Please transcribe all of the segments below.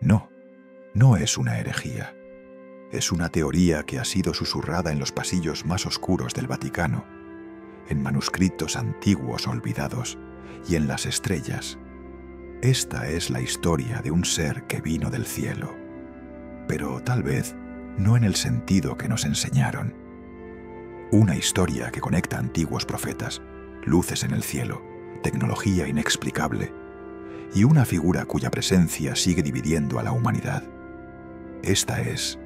No, no es una herejía. Es una teoría que ha sido susurrada en los pasillos más oscuros del Vaticano, en manuscritos antiguos olvidados y en las estrellas. Esta es la historia de un ser que vino del cielo, pero tal vez no en el sentido que nos enseñaron. Una historia que conecta antiguos profetas, luces en el cielo, tecnología inexplicable y una figura cuya presencia sigue dividiendo a la humanidad. Esta es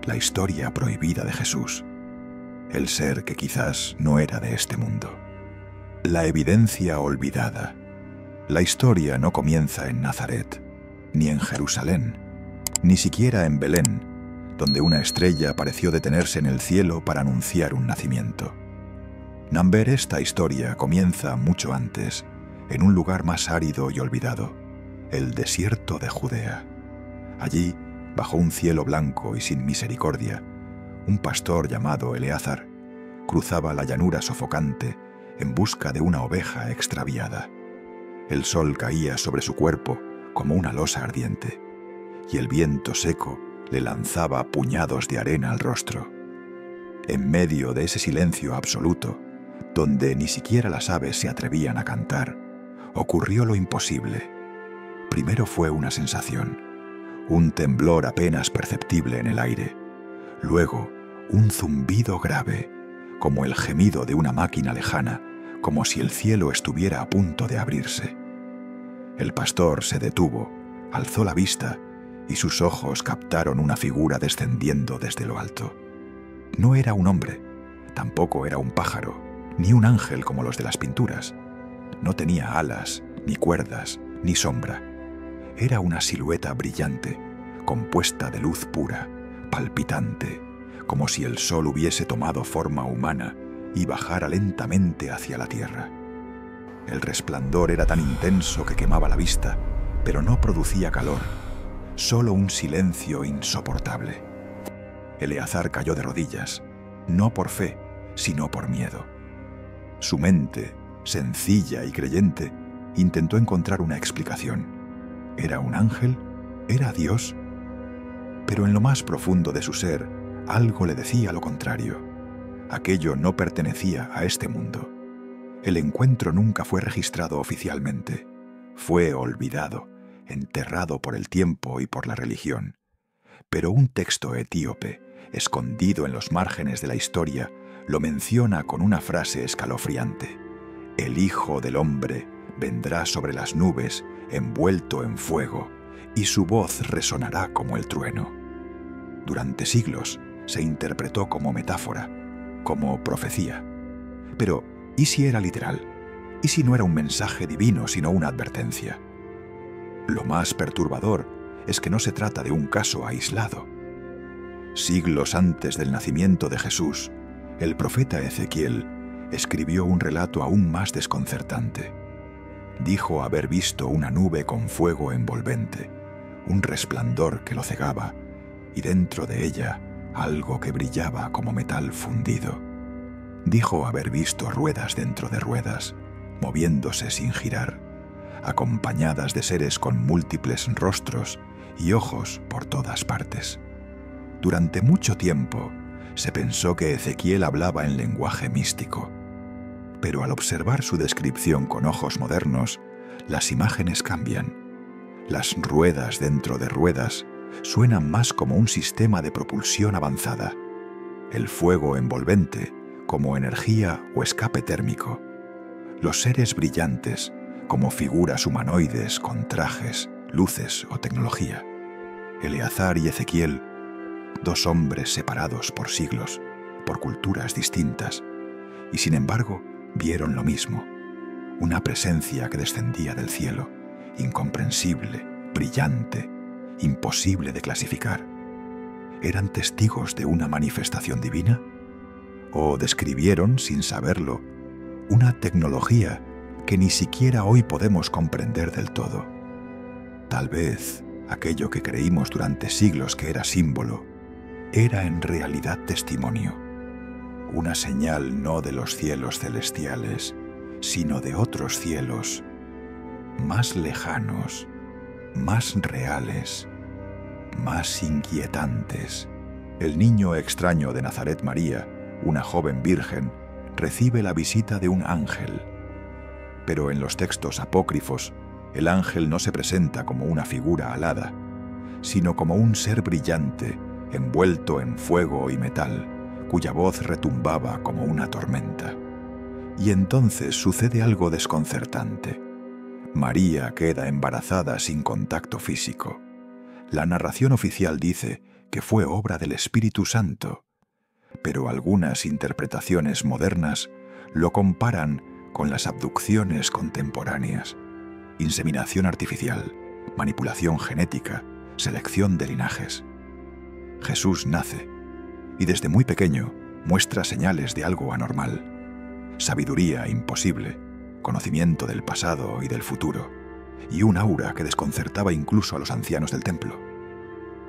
la historia prohibida de Jesús, el ser que quizás no era de este mundo. La evidencia olvidada. La historia no comienza en Nazaret, ni en Jerusalén, ni siquiera en Belén, donde una estrella pareció detenerse en el cielo para anunciar un nacimiento. Namber, esta historia comienza mucho antes, en un lugar más árido y olvidado, el desierto de Judea. Allí, bajo un cielo blanco y sin misericordia, un pastor llamado Eleazar cruzaba la llanura sofocante en busca de una oveja extraviada. El sol caía sobre su cuerpo como una losa ardiente, y el viento seco le lanzaba puñados de arena al rostro. En medio de ese silencio absoluto, donde ni siquiera las aves se atrevían a cantar, ocurrió lo imposible. Primero fue una sensación, un temblor apenas perceptible en el aire. Luego, un zumbido grave, como el gemido de una máquina lejana, como si el cielo estuviera a punto de abrirse. El pastor se detuvo, alzó la vista y sus ojos captaron una figura descendiendo desde lo alto. No era un hombre, tampoco era un pájaro, ni un ángel como los de las pinturas. No tenía alas, ni cuerdas, ni sombra. Era una silueta brillante, compuesta de luz pura, palpitante, como si el sol hubiese tomado forma humana y bajara lentamente hacia la tierra. El resplandor era tan intenso que quemaba la vista, pero no producía calor, solo un silencio insoportable. Eleazar cayó de rodillas, no por fe, sino por miedo. Su mente, sencilla y creyente, intentó encontrar una explicación. ¿Era un ángel? ¿Era Dios? Pero en lo más profundo de su ser, algo le decía lo contrario. Aquello no pertenecía a este mundo. El encuentro nunca fue registrado oficialmente. Fue olvidado, enterrado por el tiempo y por la religión. Pero un texto etíope, escondido en los márgenes de la historia, lo menciona con una frase escalofriante. El Hijo del Hombre vendrá sobre las nubes, envuelto en fuego, y su voz resonará como el trueno. Durante siglos se interpretó como metáfora, como profecía. Pero, ¿y si era literal? ¿Y si no era un mensaje divino, sino una advertencia? Lo más perturbador es que no se trata de un caso aislado. Siglos antes del nacimiento de Jesús, el profeta Ezequiel escribió un relato aún más desconcertante. Dijo haber visto una nube con fuego envolvente, un resplandor que lo cegaba, y dentro de ella algo que brillaba como metal fundido. Dijo haber visto ruedas dentro de ruedas, moviéndose sin girar, acompañadas de seres con múltiples rostros y ojos por todas partes. Durante mucho tiempo se pensó que Ezequiel hablaba en lenguaje místico, pero al observar su descripción con ojos modernos, las imágenes cambian. Las ruedas dentro de ruedas suenan más como un sistema de propulsión avanzada, el fuego envolvente como energía o escape térmico, los seres brillantes como figuras humanoides con trajes, luces o tecnología. Eleazar y Ezequiel, dos hombres separados por siglos, por culturas distintas, y sin embargo vieron lo mismo, una presencia que descendía del cielo, incomprensible, brillante, imposible de clasificar. ¿Eran testigos de una manifestación divina? ¿O describieron, sin saberlo, una tecnología que ni siquiera hoy podemos comprender del todo? Tal vez aquello que creímos durante siglos que era símbolo, era en realidad testimonio, una señal no de los cielos celestiales, sino de otros cielos, más lejanos, más reales, más inquietantes. El niño extraño de Nazaret María, una joven virgen, recibe la visita de un ángel. Pero en los textos apócrifos, el ángel no se presenta como una figura alada, sino como un ser brillante, envuelto en fuego y metal, cuya voz retumbaba como una tormenta. Y entonces sucede algo desconcertante. María queda embarazada sin contacto físico. La narración oficial dice que fue obra del Espíritu Santo, pero algunas interpretaciones modernas lo comparan con las abducciones contemporáneas, inseminación artificial, manipulación genética, selección de linajes. Jesús nace y desde muy pequeño muestra señales de algo anormal. Sabiduría imposible, conocimiento del pasado y del futuro, y un aura que desconcertaba incluso a los ancianos del templo.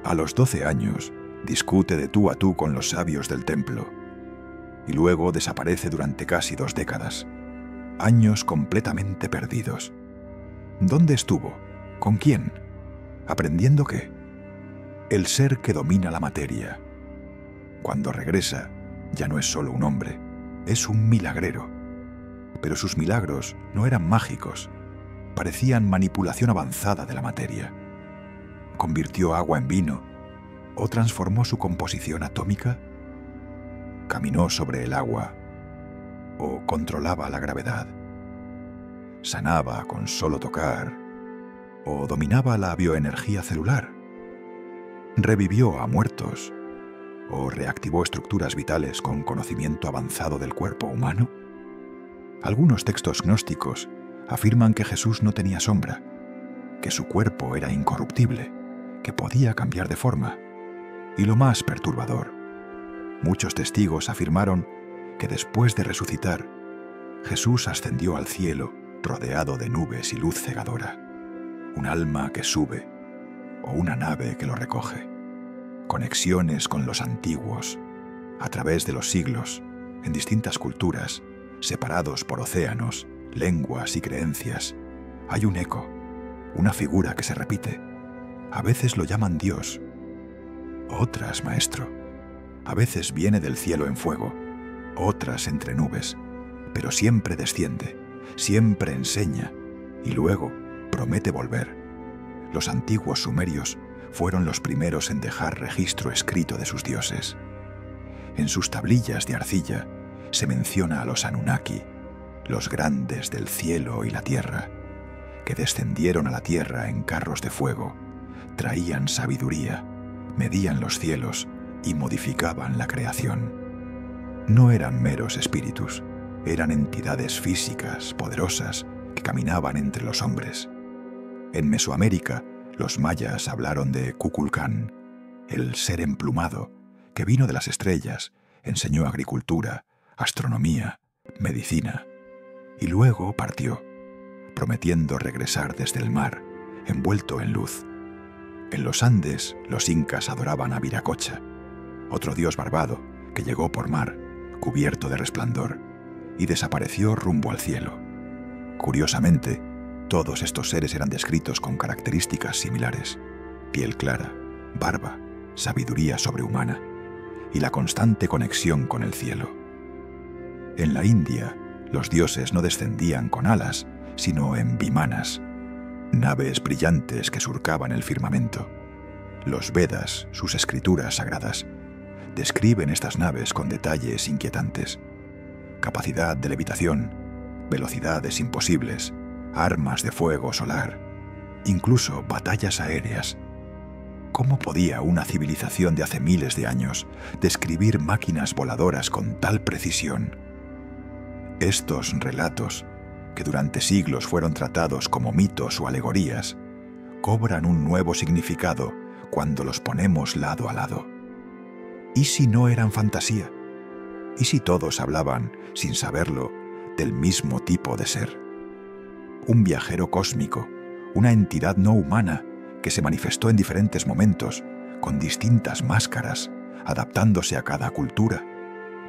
A los 12 años, discute de tú a tú con los sabios del templo, y luego desaparece durante casi 2 décadas. Años completamente perdidos. ¿Dónde estuvo? ¿Con quién? ¿Aprendiendo qué? El ser que domina la materia. Cuando regresa, ya no es solo un hombre, es un milagrero. Pero sus milagros no eran mágicos, parecían manipulación avanzada de la materia. ¿Convirtió agua en vino o transformó su composición atómica? ¿Caminó sobre el agua o controlaba la gravedad? ¿Sanaba con solo tocar o dominaba la bioenergía celular? ¿Revivió a muertos o reactivó estructuras vitales con conocimiento avanzado del cuerpo humano? Algunos textos gnósticos afirman que Jesús no tenía sombra, que su cuerpo era incorruptible, que podía cambiar de forma. Y lo más perturbador, muchos testigos afirmaron que después de resucitar, Jesús ascendió al cielo rodeado de nubes y luz cegadora, un alma que sube o una nave que lo recoge. Conexiones con los antiguos, a través de los siglos, en distintas culturas, separados por océanos, lenguas y creencias. Hay un eco, una figura que se repite. A veces lo llaman Dios, otras maestro. A veces viene del cielo en fuego, otras entre nubes, pero siempre desciende, siempre enseña y luego promete volver. Los antiguos sumerios fueron los primeros en dejar registro escrito de sus dioses. En sus tablillas de arcilla se menciona a los Anunnaki, los grandes del cielo y la tierra, que descendieron a la tierra en carros de fuego, traían sabiduría, medían los cielos y modificaban la creación. No eran meros espíritus, eran entidades físicas, poderosas, que caminaban entre los hombres. En Mesoamérica, los mayas hablaron de Kukulcán, el ser emplumado, que vino de las estrellas, enseñó agricultura, astronomía, medicina, y luego partió, prometiendo regresar desde el mar, envuelto en luz. En los Andes, los incas adoraban a Viracocha, otro dios barbado que llegó por mar, cubierto de resplandor, y desapareció rumbo al cielo. Curiosamente, todos estos seres eran descritos con características similares: piel clara, barba, sabiduría sobrehumana y la constante conexión con el cielo. En la India, los dioses no descendían con alas, sino en vimanas, naves brillantes que surcaban el firmamento. Los Vedas, sus escrituras sagradas, describen estas naves con detalles inquietantes: capacidad de levitación, velocidades imposibles, armas de fuego solar, incluso batallas aéreas. ¿Cómo podía una civilización de hace miles de años describir máquinas voladoras con tal precisión? Estos relatos, que durante siglos fueron tratados como mitos o alegorías, cobran un nuevo significado cuando los ponemos lado a lado. ¿Y si no eran fantasía? ¿Y si todos hablaban, sin saberlo, del mismo tipo de ser? Un viajero cósmico, una entidad no humana que se manifestó en diferentes momentos, con distintas máscaras, adaptándose a cada cultura,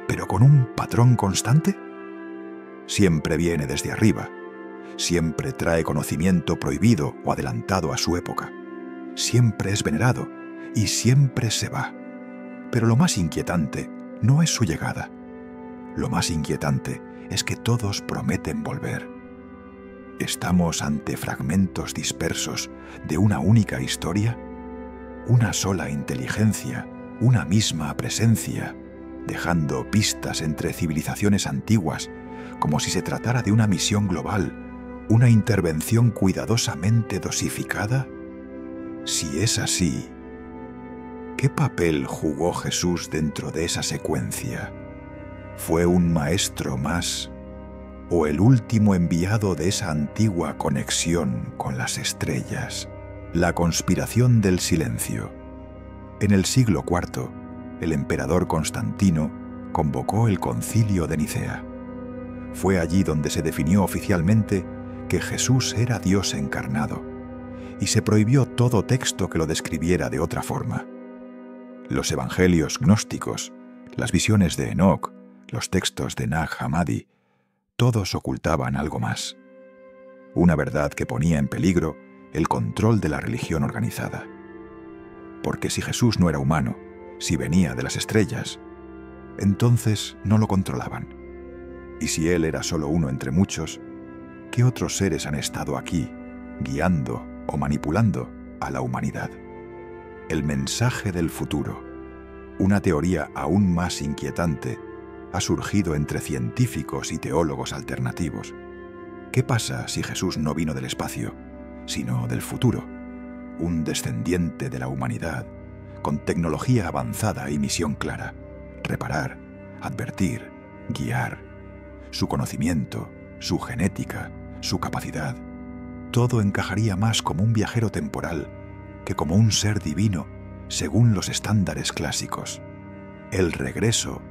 pero con un patrón constante. Siempre viene desde arriba, siempre trae conocimiento prohibido o adelantado a su época, siempre es venerado y siempre se va. Pero lo más inquietante no es su llegada. Lo más inquietante es que todos prometen volver. ¿Estamos ante fragmentos dispersos de una única historia? Una sola inteligencia, una misma presencia, dejando pistas entre civilizaciones antiguas, como si se tratara de una misión global, una intervención cuidadosamente dosificada. Si es así, ¿qué papel jugó Jesús dentro de esa secuencia? ¿Fue un maestro más o el último enviado de esa antigua conexión con las estrellas? La conspiración del silencio. En el siglo IV, el emperador Constantino convocó el Concilio de Nicea. Fue allí donde se definió oficialmente que Jesús era Dios encarnado, y se prohibió todo texto que lo describiera de otra forma. Los evangelios gnósticos, las visiones de Enoc, los textos de Nag Hammadi, todos ocultaban algo más. Una verdad que ponía en peligro el control de la religión organizada. Porque si Jesús no era humano, si venía de las estrellas, entonces no lo controlaban. Y si Él era solo uno entre muchos, ¿qué otros seres han estado aquí, guiando o manipulando a la humanidad? El mensaje del futuro, una teoría aún más inquietante, ha surgido entre científicos y teólogos alternativos. ¿Qué pasa si Jesús no vino del espacio, sino del futuro? Un descendiente de la humanidad, con tecnología avanzada y misión clara: reparar, advertir, guiar. Su conocimiento, su genética, su capacidad, todo encajaría más como un viajero temporal que como un ser divino según los estándares clásicos. El regreso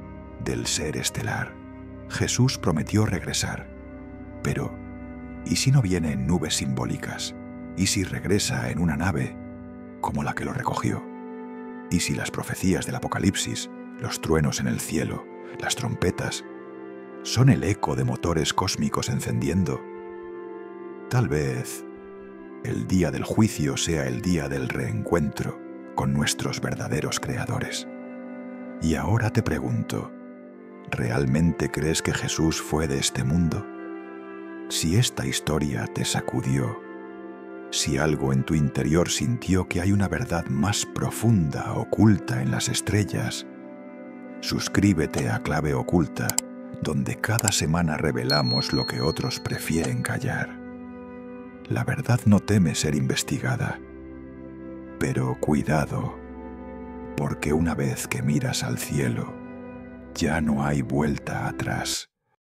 del ser estelar. Jesús prometió regresar. Pero, ¿y si no viene en nubes simbólicas? ¿Y si regresa en una nave como la que lo recogió? ¿Y si las profecías del Apocalipsis, los truenos en el cielo, las trompetas, son el eco de motores cósmicos encendiendo? Tal vez el día del juicio sea el día del reencuentro con nuestros verdaderos creadores. Y ahora te pregunto, ¿realmente crees que Jesús fue de este mundo? Si esta historia te sacudió, si algo en tu interior sintió que hay una verdad más profunda oculta en las estrellas, suscríbete a Clave Oculta, donde cada semana revelamos lo que otros prefieren callar. La verdad no teme ser investigada, pero cuidado, porque una vez que miras al cielo, ya no hay vuelta atrás.